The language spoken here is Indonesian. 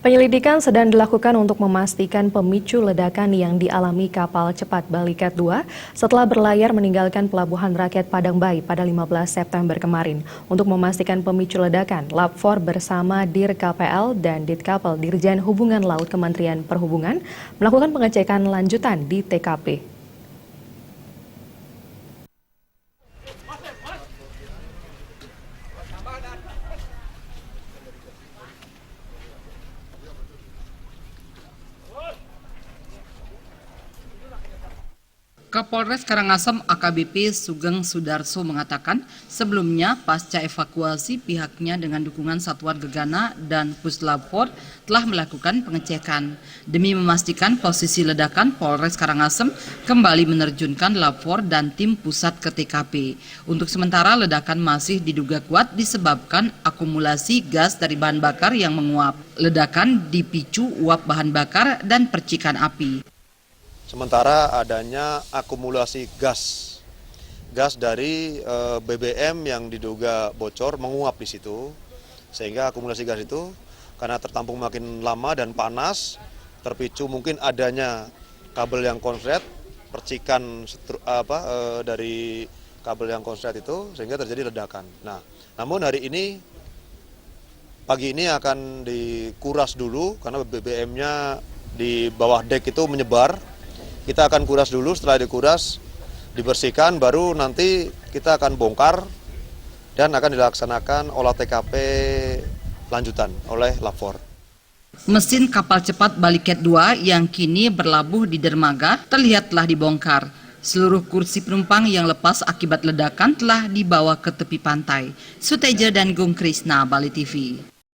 Penyelidikan sedang dilakukan untuk memastikan pemicu ledakan yang dialami kapal cepat Balikat 2 setelah berlayar meninggalkan Pelabuhan Rakyat Padangbayi pada 15 September kemarin. Untuk memastikan pemicu ledakan, Lab 4 bersama Dir KPL dan Ditkapel Dirjen Hubungan Laut Kementerian Perhubungan melakukan pengecekan lanjutan di TKP. Kapolres Karangasem AKBP Sugeng Sudarso mengatakan sebelumnya pasca evakuasi pihaknya dengan dukungan Satuan Gegana dan Puslab 4 telah melakukan pengecekan. Demi memastikan posisi ledakan, Polres Karangasem kembali menerjunkan Lab 4 dan tim pusat ke TKP. Untuk sementara ledakan masih diduga kuat disebabkan akumulasi gas dari bahan bakar yang menguap. Ledakan dipicu uap bahan bakar dan percikan api. Sementara adanya akumulasi gas dari BBM yang diduga bocor menguap di situ, sehingga akumulasi gas itu karena tertampung makin lama dan panas, terpicu mungkin adanya kabel yang konslet, percikan dari kabel yang konslet itu sehingga terjadi ledakan. Nah, namun hari ini pagi ini akan dikuras dulu karena BBM-nya di bawah dek itu menyebar. Kita akan kuras dulu, setelah dikuras, dibersihkan, baru nanti kita akan bongkar dan akan dilaksanakan olah TKP lanjutan oleh Lab 4. Mesin kapal cepat Balikat 2 yang kini berlabuh di dermaga terlihat telah dibongkar. Seluruh kursi penumpang yang lepas akibat ledakan telah dibawa ke tepi pantai. Suteja dan Gung Krisna, Bali TV.